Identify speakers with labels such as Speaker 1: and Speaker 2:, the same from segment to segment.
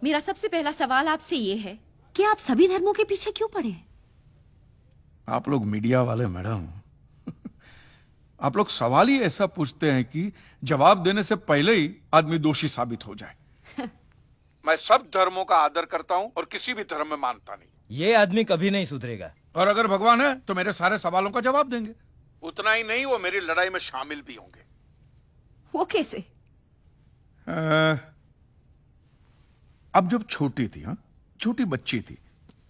Speaker 1: मेरा सबसे पहला सवाल आपसे ये है कि आप सभी धर्मों के पीछे क्यों पड़े हैं?
Speaker 2: आप लोग मीडिया वाले मैडम आप लोग सवाल ही ऐसा पूछते हैं कि जवाब देने से पहले ही आदमी दोषी साबित हो जाए। मैं सब धर्मों का आदर करता हूं और किसी भी धर्म में मानता नहीं।
Speaker 3: ये आदमी कभी नहीं सुधरेगा।
Speaker 2: और अगर भगवान है तो मेरे सारे सवालों का जवाब देंगे। उतना ही नहीं, वो मेरी लड़ाई में शामिल भी होंगे।
Speaker 1: वो कैसे?
Speaker 2: अब जब छोटी थी, हाँ छोटी बच्ची थी,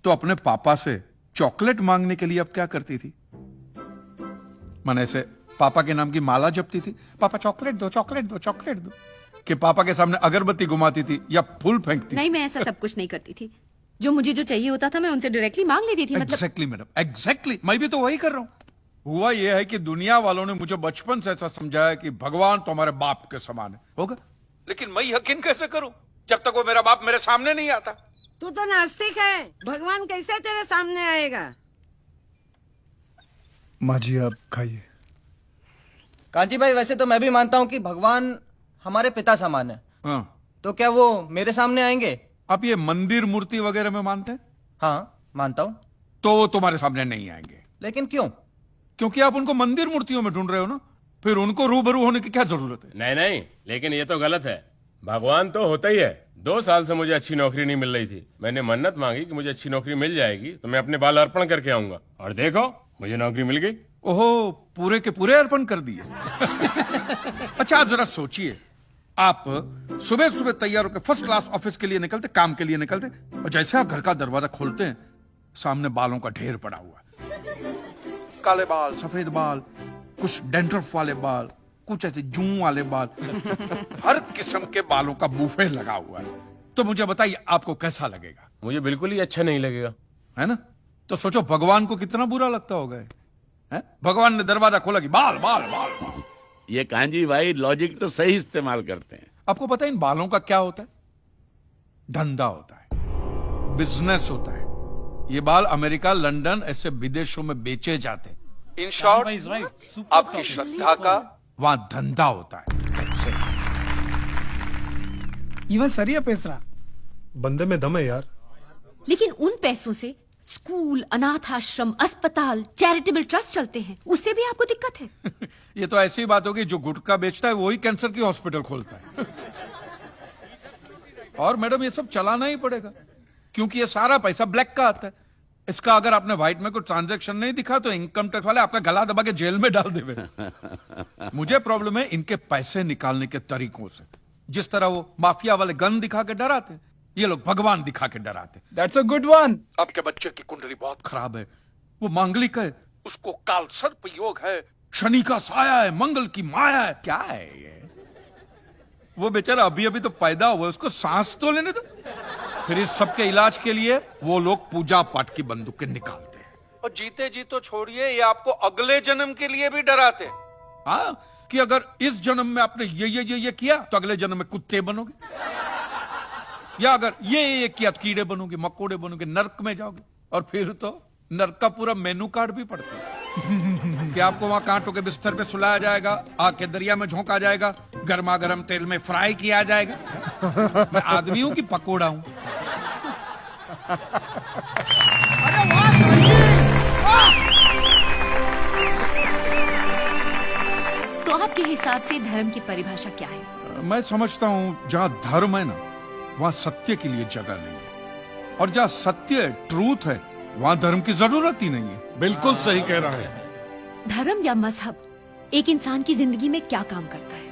Speaker 2: तो अपने पापा से चॉकलेट मांगने के लिए अब क्या करती थी? माने ऐसे पापा के नाम की माला जपती थी, पापा चॉकलेट दो चॉकलेट दो चॉकलेट दो, कि पापा के सामने अगरबत्ती घुमाती थी या फूल फेंकती?
Speaker 1: नहीं, मैं ऐसा सब कुछ नहीं करती थी। जो मुझे जो चाहिए होता था मैं उनसे डायरेक्टली मांग लेती थी। मतलब
Speaker 2: एग्जैक्टली मैडम, एग्जैक्टली मैं भी तो वही कर रहा हूं। हुआ यह है कि दुनिया वालों ने मुझे बचपन से ऐसा समझाया कि भगवान तो हमारे बाप के समान है, होगा। लेकिन मैं यकीन कैसे करूं जब तक वो मेरा बाप मेरे सामने नहीं आता?
Speaker 4: तू तो नास्तिक है, भगवान कैसे तेरे सामने आएगा?
Speaker 5: माँ जी आप खाइए।
Speaker 3: कांची भाई, वैसे तो मैं भी मानता हूँ कि भगवान हमारे पिता समान है।
Speaker 2: हाँ।
Speaker 3: तो क्या वो मेरे सामने आएंगे?
Speaker 2: आप ये मंदिर मूर्ति वगैरह में मानते हैं?
Speaker 3: हाँ मानता हूँ।
Speaker 2: तो वो तुम्हारे सामने नहीं आएंगे।
Speaker 3: लेकिन क्यों?
Speaker 2: क्योंकि आप उनको मंदिर मूर्तियों में ढूंढ रहे हो ना, फिर उनको रूबरू होने की क्या जरूरत है?
Speaker 6: नहीं नहीं, लेकिन ये तो गलत है। भगवान तो होता ही है। 2 साल से मुझे अच्छी नौकरी नहीं मिल रही थी। मैंने मन्नत मांगी कि मुझे अच्छी नौकरी मिल जाएगी तो मैं अपने बाल अर्पण करके आऊंगा, और देखो मुझे नौकरी मिल गई।
Speaker 2: ओहो, पूरे के पूरे अर्पण कर दिए। अच्छा आप जरा सोचिए, आप सुबह सुबह तैयार होकर फर्स्ट क्लास ऑफिस के लिए निकलते, काम के लिए निकलते, और जैसे आप घर का दरवाजा खोलते हैं सामने बालों का ढेर पड़ा हुआ है। काले बाल, सफेद बाल, कुछ डैंड्रफ वाले बाल, कुछ ऐसे जूं वाले बाल, हर किस्म के बालों का बूफे लगा हुआ है। तो मुझे बताइए आपको कैसा लगेगा?
Speaker 6: मुझे बिल्कुल ही अच्छा नहीं लगेगा,
Speaker 2: है ना? तो सोचो भगवान को कितना बुरा लगता होगा। है? भगवान ने दरवाजा खोला कि बाल बाल बाल बाल।
Speaker 7: ये कांजी भाई लॉजिक तो सही इस्तेमाल करते हैं।
Speaker 2: आपको पता है इन बालों का क्या होता है? धंधा होता है, बिजनेस होता है। ये बाल अमेरिका, लंदन ऐसे विदेशों में बेचे जाते हैं। इन शॉर्ट आपकी श्रद्धा का वहां धंधा होता है।
Speaker 5: इवन सरिया पैसा बंदे में दम है यार।
Speaker 1: लेकिन उन पैसों से स्कूल, अनाथ आश्रम, अस्पताल, चैरिटेबल ट्रस्ट चलते हैं, उससे भी आपको दिक्कत है?
Speaker 2: ये तो ऐसी बात होगी, जो गुटखा बेचता है वही कैंसर की हॉस्पिटल खोलता है। और मैडम ये सब चलाना ही पड़ेगा, क्योंकि ये सारा पैसा ब्लैक का आता है। इसका अगर आपने व्हाइट में कोई ट्रांजैक्शन नहीं दिखा तो इनकम टैक्स वाले आपका गला दबा के जेल में डाल देवे। मुझे प्रॉब्लम है इनके पैसे निकालने के तरीकों से। जिस तरह वो माफिया वाले गन दिखा के डराते, ये लोग भगवान दिखा के डराते।
Speaker 5: That's a good one.
Speaker 2: आपके बच्चे की कुंडली बहुत खराब है, वो मांगलिक है, उसको काल सर्प योग है, शनि का साया है, मंगल की माया है। क्या है ये? वो बेचारा अभी अभी तो पैदा हुआ, उसको सांस तो लेने दो। फिर इस सब के इलाज के लिए वो लोग पूजा पाठ की बंदूकें निकालते हैं, और जीते जी तो छोड़िए, ये आपको अगले जन्म के लिए भी डराते हैं। हाँ, कि अगर इस जन्म में आपने ये किया तो अगले जन्म में कुत्ते बनोगे, या अगर ये किया तो कीड़े बनोगे, मकोड़े बनोगे, नर्क में जाओगे। और फिर तो नर्क का पूरा मेनू कार्ड भी पड़ता है। कि आपको वहां कांटों के बिस्तर पे सुलाया जाएगा, आग के दरिया में झोंका जाएगा, गर्मा गर्म तेल में फ्राई किया जाएगा। मैं आदमी हूं कि पकोड़ा हूं?
Speaker 1: तो आपके हिसाब से धर्म की परिभाषा क्या है?
Speaker 2: मैं समझता हूं जहां धर्म है ना, वहां सत्य के लिए जगह नहीं है, और जहां सत्य ट्रूथ है वहां धर्म की जरूरत ही नहीं है। बिल्कुल सही कह रहा है।
Speaker 1: धर्म या मजहब एक इंसान की जिंदगी में क्या काम करता है?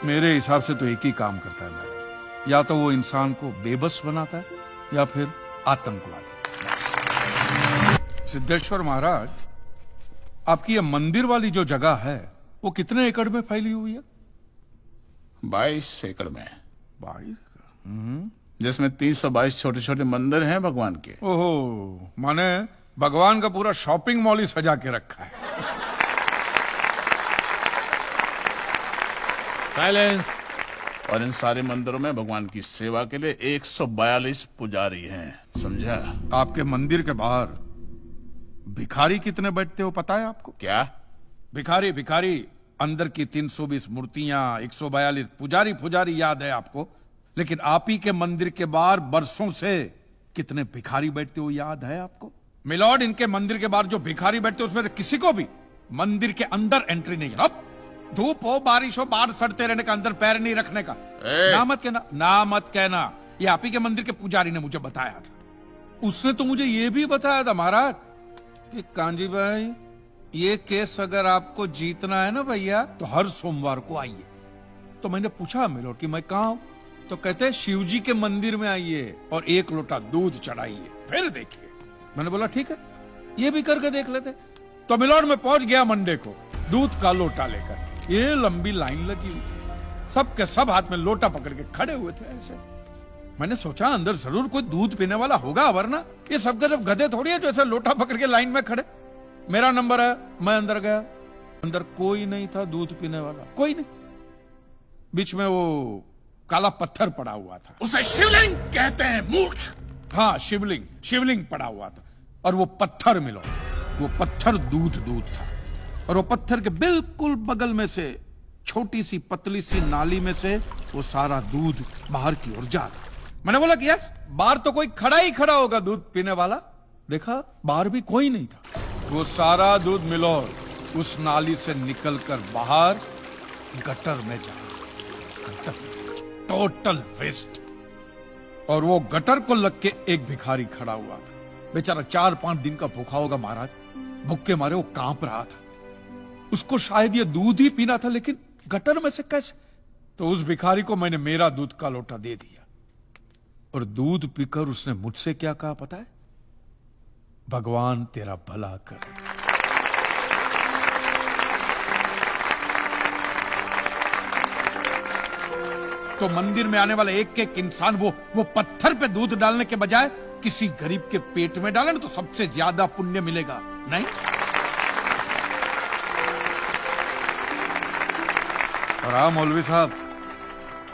Speaker 2: मेरे हिसाब से तो एक ही काम करता है मैडम, या तो वो इंसान को बेबस बनाता है या फिर आतंकवादी। सिद्धेश्वर महाराज, आपकी ये मंदिर वाली जो जगह है वो कितने एकड़ में फैली हुई है?
Speaker 7: 22 एकड़ में,
Speaker 2: 22?
Speaker 7: जिसमें 322 छोटे छोटे मंदिर हैं भगवान के।
Speaker 2: ओहो, माने भगवान का पूरा शॉपिंग मॉल ही सजा के रखा है।
Speaker 6: साइलेंस।
Speaker 7: और इन सारे मंदिरों में भगवान की सेवा के लिए 142 पुजारी हैं, समझा?
Speaker 2: आपके मंदिर के बाहर भिखारी कितने बैठते हो पता है आपको?
Speaker 7: क्या?
Speaker 2: भिखारी भिखारी अंदर की 320 मूर्तियां, 142 पुजारी पुजारी याद है आपको, लेकिन आप ही के मंदिर के बाहर बरसों से कितने भिखारी बैठते हो याद है आपको? मिलॉर्ड, इनके मंदिर के बाहर जो भिखारी बैठते उसमें किसी को भी मंदिर के अंदर एंट्री नहीं है। अब धूप हो बारिश हो बाहर सड़ते रहने का, अंदर पैर नहीं रखने का। ना मत कहना, ना मत कहना। ये आप ही के मंदिर के पुजारी ने मुझे बताया था। उसने तो मुझे ये भी बताया था महाराज कि कांजी भाई, ये केस अगर आपको जीतना है ना भैया, तो हर सोमवार को आइए। तो मैंने पूछा मिलॉर्ड कि मैं कहाँ हूं? तो कहते हैं शिव जी के मंदिर में आइए और 1 लोटा दूध चढ़ाइए, फिर देखिए। मैंने बोला ठीक है, ये भी करके देख लेते। तो मिलॉर्ड में पहुंच गया मंडे को दूध का लोटा लेकर। ये लंबी लाइन लगी हुई, सबके सब हाथ में लोटा पकड़ के खड़े हुए थे ऐसे। मैंने सोचा अंदर जरूर कोई दूध पीने वाला होगा, वरना ये सब जब गधे थोड़ी है जो ऐसे लोटा पकड़ के लाइन में खड़े। मेरा नंबर है, मैं अंदर गया, अंदर कोई नहीं था दूध पीने वाला, कोई नहीं। बीच में वो काला पत्थर पड़ा हुआ था,
Speaker 7: उसे शिवलिंग कहते हैं मूर्ख।
Speaker 2: हाँ शिवलिंग, शिवलिंग पड़ा हुआ था। और वो पत्थर मिलो, वो पत्थर दूध था। और वो पत्थर के बिल्कुल बगल में से छोटी सी पतली सी नाली में से वो सारा दूध बाहर की ओर जा रहा। मैंने बोला कि यस, बाहर तो कोई खड़ा ही खड़ा होगा दूध पीने वाला। देखा बाहर भी कोई नहीं था। वो सारा दूध मिलो उस नाली से निकलकर बाहर गटर में जा रहा। Total waste. और वो गटर को लग के एक भिखारी खड़ा हुआ था, बेचारा 4-5 दिन का भूखा होगा महाराज, भूख के मारे वो कांप रहा था। उसको शायद ये दूध ही पीना था, लेकिन गटर में से कैसे? तो उस भिखारी को मैंने मेरा दूध का लोटा दे दिया। और दूध पीकर उसने मुझसे क्या कहा पता है? भगवान तेरा भला करे। तो मंदिर में आने वाला एक एक इंसान वो पत्थर पे दूध डालने के बजाय किसी गरीब के पेट में डाले ना, तो सबसे ज्यादा पुण्य मिलेगा। नहीं? और हाँ मौलवी साहब,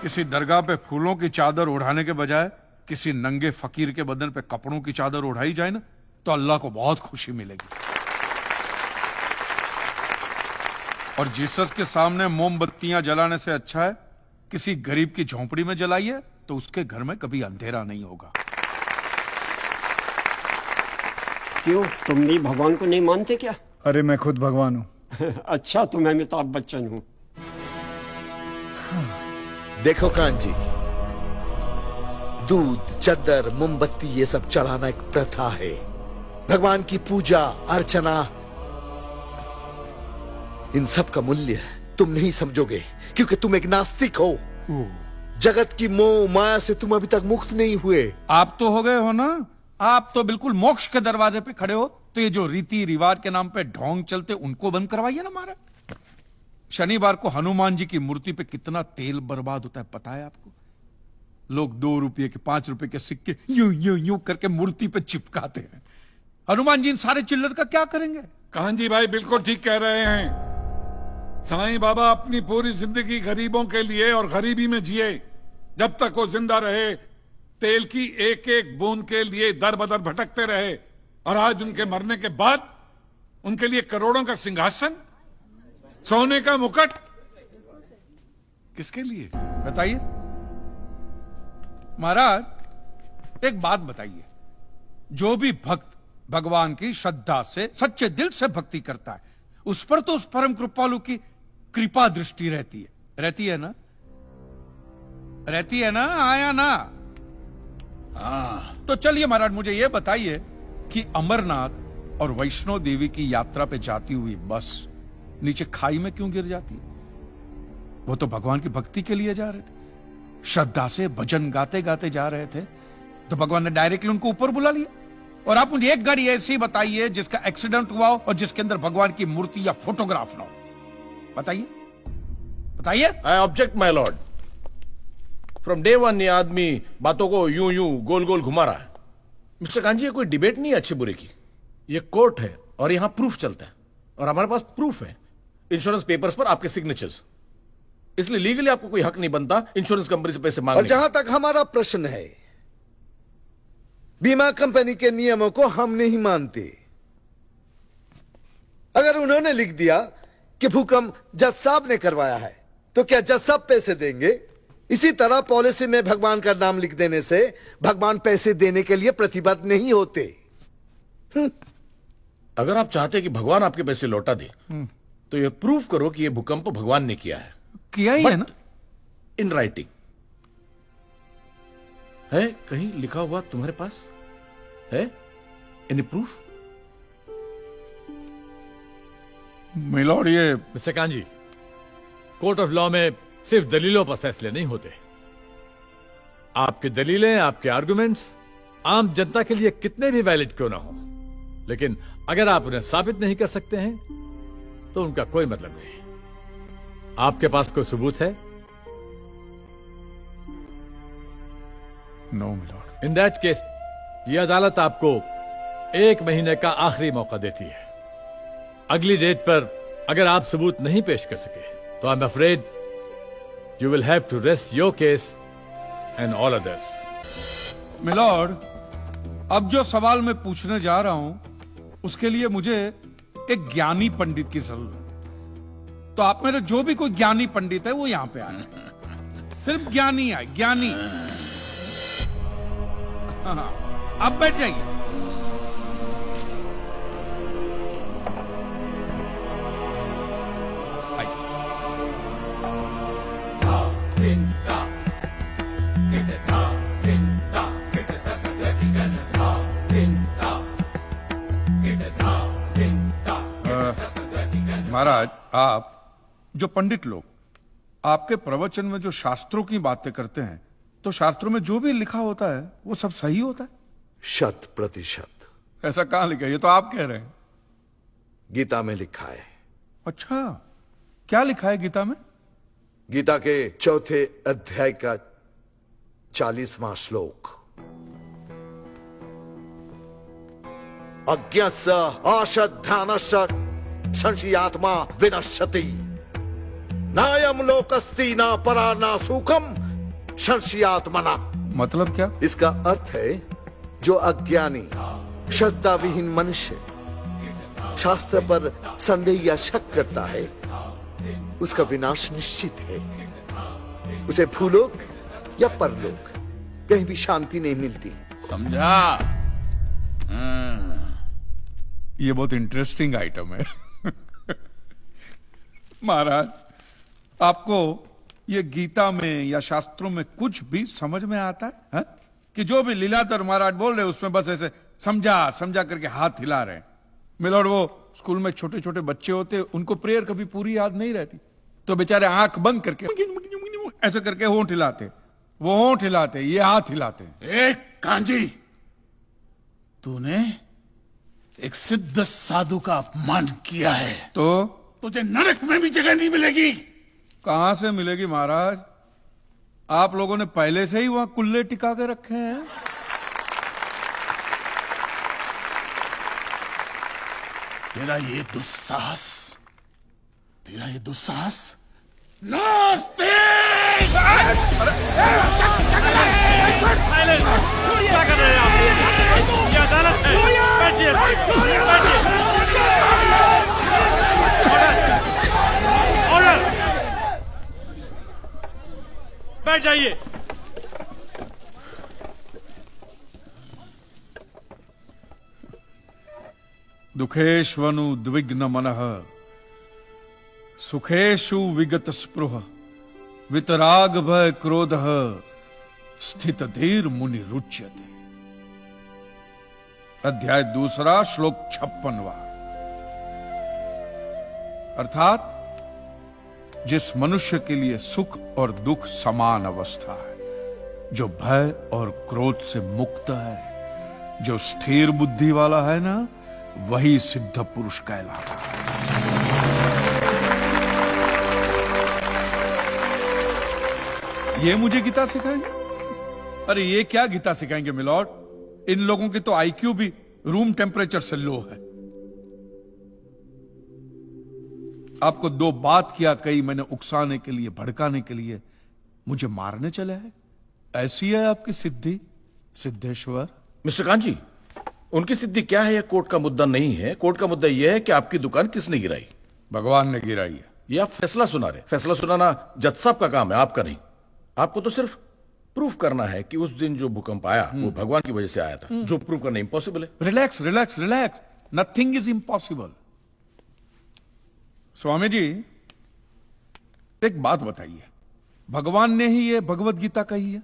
Speaker 2: किसी दरगाह पे फूलों की चादर ओढ़ाने के बजाय किसी नंगे फकीर के बदन पे कपड़ों की चादर ओढ़ाई जाए ना, तो अल्लाह को बहुत खुशी मिलेगी। और जीसस के सामने मोमबत्तियां जलाने से अच्छा है किसी गरीब की झोंपड़ी में जलाइए, तो उसके घर में कभी अंधेरा नहीं होगा।
Speaker 8: क्यों, तुम भी भगवान को नहीं मानते क्या?
Speaker 5: अरे मैं खुद भगवान हूँ।
Speaker 8: अच्छा, तो मैं अमिताभ बच्चन हूँ।
Speaker 9: देखो कांजी, दूध, चद्दर, मोमबत्ती ये सब चढ़ाना एक प्रथा है। भगवान की पूजा अर्चना, इन सब का मूल्य तुम नहीं समझोगे क्योंकि तुम एक नास्तिक हो। जगत की मोह माया से तुम अभी तक मुक्त नहीं हुए।
Speaker 2: आप तो हो गए हो ना, आप तो बिल्कुल मोक्ष के दरवाजे पे खड़े हो। तो ये जो रीति रिवाज के नाम पे ढोंग चलते, उनको बंद करवाइए ना महाराज। शनिवार को हनुमान जी की मूर्ति पे कितना तेल बर्बाद होता है पता है आपको? लोग 2 रुपये के 5 रुपए के सिक्के यूं यूं यूं करके मूर्ति पे चिपकाते हैं। हनुमान जी इन सारे चिल्लर का क्या करेंगे?
Speaker 10: कांजी भाई बिल्कुल ठीक कह रहे हैं। साईं बाबा अपनी पूरी जिंदगी गरीबों के लिए और गरीबी में जिए। जब तक वो जिंदा रहे तेल की एक एक बूंद के लिए दर बदर भटकते रहे, और आज उनके मरने के बाद उनके लिए करोड़ों का सिंहासन, सोने का मुकुट, किसके लिए
Speaker 2: बताइए महाराज। एक बात बताइए, जो भी भक्त भगवान की श्रद्धा से सच्चे दिल से भक्ति करता है, उस पर तो उस परम कृपालु की कृपा दृष्टि रहती है। रहती है ना? रहती है ना? आया ना? तो चलिए महाराज, मुझे यह बताइए कि अमरनाथ और वैष्णो देवी की यात्रा पे जाती हुई बस नीचे खाई में क्यों गिर जाती है? वो तो भगवान की भक्ति के लिए जा रहे थे, श्रद्धा से भजन गाते गाते जा रहे थे, तो भगवान ने डायरेक्टली उनको ऊपर बुला लिया। और आप मुझे एक गाड़ी ऐसी बताइए जिसका एक्सीडेंट हुआ हो और जिसके अंदर भगवान की मूर्ति या फोटोग्राफ ना हो। बताइए बताइए।
Speaker 7: I object my Lord. From day one ये आदमी बातों को यूं यूं गोल गोल घुमा रहा है। मिस्टर कांजी, ये कोई डिबेट नहीं है अच्छे बुरे की, ये कोर्ट है और यहां प्रूफ चलता है, और हमारे पास प्रूफ है, इंश्योरेंस पेपर्स पर आपके सिग्नेचर्स। इसलिए लीगली आपको कोई हक नहीं बनता इंश्योरेंस कंपनी से पैसे मांगने।
Speaker 9: और जहां तक हमारा प्रश्न है, बीमा कंपनी के नियमों को हम नहीं मानते। अगर उन्होंने लिख दिया कि भूकंप जज साहब ने करवाया है, तो क्या जज साहब पैसे देंगे? इसी तरह पॉलिसी में भगवान का नाम लिख देने से भगवान पैसे देने के लिए प्रतिबद्ध नहीं होते।
Speaker 7: अगर आप चाहते कि भगवान आपके पैसे लौटा दे तो ये प्रूफ करो कि ये भूकंप भगवान ने किया है,
Speaker 2: किया ही है ना।
Speaker 7: इन राइटिंग है, कहीं लिखा हुआ तुम्हारे पास है? Any proof?
Speaker 2: मिलॉर्ड, ये
Speaker 11: mister kanji, court of law में सिर्फ दलीलों पर फैसले नहीं होते। आपकी दलीलें, आपके आर्गुमेंट्स आम जनता के लिए कितने भी वैलिड क्यों ना हो, लेकिन अगर आप उन्हें साबित नहीं कर सकते हैं तो उनका कोई मतलब नहीं। आपके पास कोई सबूत है?
Speaker 2: No milord.
Speaker 11: In that case यह अदालत आपको 1 महीने का आखिरी मौका देती है। अगली डेट पर अगर आप सबूत नहीं पेश कर सके तो I am afraid you will have to rest your case and all others.
Speaker 2: Milord, अब जो सवाल मैं पूछने जा रहा हूं उसके लिए मुझे एक ज्ञानी पंडित की जरूरत है। तो आप मेरे जो भी कोई ज्ञानी पंडित है वो यहां पे आए, सिर्फ ज्ञानी आए, ज्ञानी। हाँ, अब बैठ जाइए। महाराज, आप जो पंडित लोग आपके प्रवचन में जो शास्त्रों की बातें करते हैं, तो शास्त्रों में जो भी लिखा होता है वो सब सही होता है?
Speaker 9: 100%।
Speaker 2: ऐसा कहां लिखा है? ये तो आप कह रहे हैं।
Speaker 9: गीता में लिखा है।
Speaker 2: अच्छा, क्या लिखा है गीता में?
Speaker 9: गीता के 4थे अध्याय का 40वां श्लोक, अज्ञस्य अश्रद्धानस्य संशयात्मा विनश्यति, नायम लोकस्ति ना परा ना सुखम संशयात्मना।
Speaker 2: मतलब क्या?
Speaker 9: इसका अर्थ है जो अज्ञानी श्रद्धा विहीन मनुष्य शास्त्र पर संदेह या शक करता है उसका विनाश निश्चित है। उसे भूलोक या परलोक कहीं भी शांति नहीं मिलती।
Speaker 7: समझा?
Speaker 2: ये बहुत इंटरेस्टिंग आइटम है। महाराज, आपको ये गीता में या शास्त्रों में कुछ भी समझ में आता है? कि जो भी लीलाधर महाराज बोल रहे उसमें बस ऐसे समझा समझा करके हाथ हिला रहे हैं। मिलॉर्ड, वो स्कूल में छोटे छोटे बच्चे होते, उनको प्रेयर कभी पूरी याद नहीं रहती, तो बेचारे आंख बंद करके ऐसे करके होंठ हिलाते, वो होंठ हिलाते, ये हाथ हिलाते।
Speaker 7: एक कांजी, तूने एक सिद्ध साधु का अपमान किया है
Speaker 2: तो
Speaker 7: तुझे नरक में भी जगह नहीं मिलेगी।
Speaker 2: कहां से मिलेगी महाराज? आप लोगों ने पहले से ही वहां कुल्ले टिका के रखे हैं।
Speaker 7: तेरा ये दुस्साहस नास्तिक!
Speaker 11: क्या कर रहे हैं आप? ये अदालत है। बैठिए, ऑर्डर, बैठ जाइए।
Speaker 2: दुखेष्वनु द्विग्न मनः सुखेषु विगत स्पृह वितराग भय क्रोधः स्थित धीर मुनि रुच्यते। अध्याय 2 श्लोक 56। अर्थात जिस मनुष्य के लिए सुख और दुख समान अवस्था है, जो भय और क्रोध से मुक्त है, जो स्थिर बुद्धि वाला है ना, वही सिद्ध पुरुष कहलाता है। ये मुझे गीता सिखाएंगे? अरे ये क्या गीता सिखाएंगे मिलॉर्ड? इन लोगों की तो आईक्यू भी रूम टेम्परेचर से लो है। आपको 2 बात किया कही मैंने उकसाने के लिए, भड़काने के लिए, मुझे मारने चले हैं। ऐसी है आपकी सिद्धि सिद्धेश्वर?
Speaker 7: मिस्टर कांजी, उनकी सिद्धि क्या है यह कोर्ट का मुद्दा नहीं है। कोर्ट का मुद्दा यह है कि आपकी दुकान किसने गिराई।
Speaker 2: भगवान ने गिराई है।
Speaker 7: ये आप फैसला सुना रहे। फैसला सुनाना जज साहब का काम है, आपका नहीं। आपको तो सिर्फ प्रूफ करना है कि उस दिन जो भूकंप आया वो भगवान की वजह से आया था, जो प्रूफ करना इम्पॉसिबल है।
Speaker 2: Relax relax relax, nothing is impossible. Swami ji एक बात बताइए, भगवान ने ही ये भगवत गीता कही है?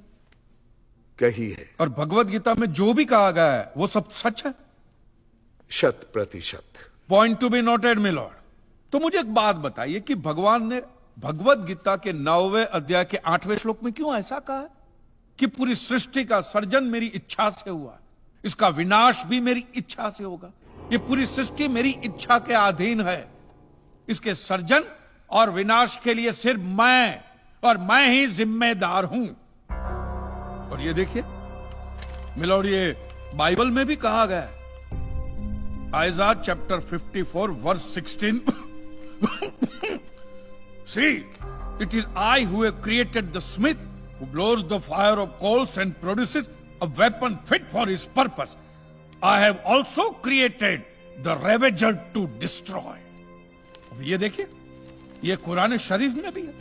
Speaker 9: कही है।
Speaker 2: और भगवत गीता में जो भी कहा गया है वो सब सच है?
Speaker 9: 100%।
Speaker 2: Point to be noted my Lord. तो मुझे एक बात बताइए कि भगवान ने भगवत गीता के 9वें अध्याय के 8वें श्लोक में क्यों ऐसा कहा है कि पूरी सृष्टि का सर्जन मेरी इच्छा से हुआ, इसका विनाश भी मेरी इच्छा से होगा, ये पूरी सृष्टि मेरी इच्छा के अधीन है, इसके सर्जन और विनाश के लिए सिर्फ मैं और मैं ही जिम्मेदार हूं। और ये देखिए मिलोड, ये बाइबल में भी कहा गया है, Aiza chapter 54 verse 16 See, it is I who have created the smith who blows the fire of coals and produces a weapon fit for his purpose. I have also created the ravager to destroy. अब ये देखिए, ये कुरान शरीफ में भी है।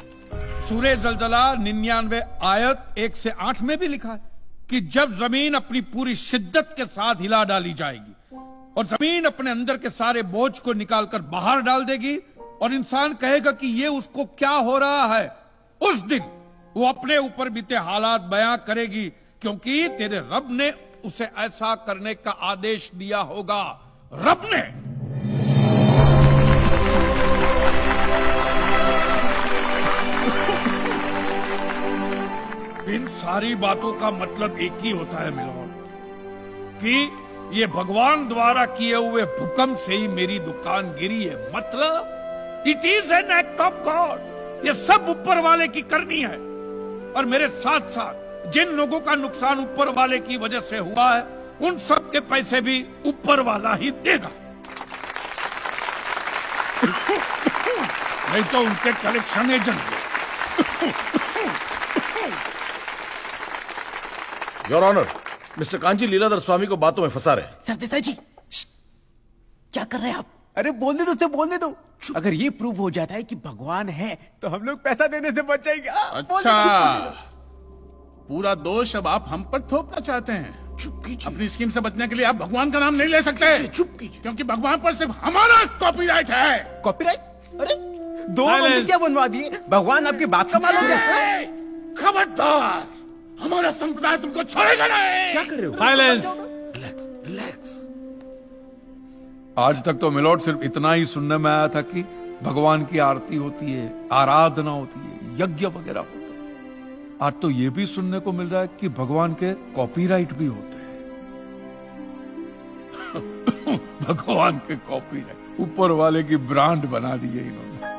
Speaker 2: सूरह जलजला 99 आयत 1 से 8 में भी लिखा है कि जब जमीन अपनी पूरी शिद्दत के साथ हिला डाली जाएगी और जमीन अपने अंदर के सारे बोझ को निकालकर बाहर डाल देगी और इंसान कहेगा कि ये उसको क्या हो रहा है, उस दिन वो अपने ऊपर बीते हालात बयां करेगी, क्योंकि तेरे रब ने उसे ऐसा करने का आदेश दिया होगा। रब ने। इन सारी बातों का मतलब एक ही होता है मिलोड, कि ये भगवान द्वारा किए हुए भूकंप से ही मेरी दुकान गिरी है। मतलब it is an act of God. ये सब ऊपर वाले की करनी है, और मेरे साथ साथ जिन लोगों का नुकसान ऊपर वाले की वजह से हुआ है उन सब के पैसे भी ऊपर वाला ही देगा। नहीं तो उनके collection agent.
Speaker 7: Your honour, mister Kanchi Leeladhar Swami को बातों में फंसा रहे।
Speaker 3: सर देसाई जी, क्या कर रहे हैं आप? अरे बोलने दो, बोलने दो। अगर ये प्रूव हो जाता है कि भगवान है तो हम लोग पैसा देने से बच जाएंगे।
Speaker 10: अच्छा, पूरा दोष अब आप हम पर थोपना चाहते हैं। अपनी स्कीम से बचने के लिए आप भगवान का नाम नहीं ले सकते।
Speaker 7: चुप कीजिए।
Speaker 10: क्योंकि भगवान पर सिर्फ हमारा कॉपीराइट है।
Speaker 3: कॉपीराइट? अरे 2 मंदिर क्या बनवा दिए? भगवान आपकी बात का मालूम है?
Speaker 10: खबरदार, हमारा संप्रदाय तुमको छोड़ेगा नहीं।
Speaker 3: क्या कर रहे हो?
Speaker 11: साइलेंस।
Speaker 3: रिलैक्स।
Speaker 2: आज तक तो मिलोड सिर्फ इतना ही सुनने में आया था कि भगवान की आरती होती है, आराधना होती है, यज्ञ वगैरह होता है। आज तो ये भी सुनने को मिल रहा है कि भगवान के कॉपीराइट भी होते हैं। भगवान के कॉपीराइट ऊपर वाले की ब्रांड बना दी है इन्होंने।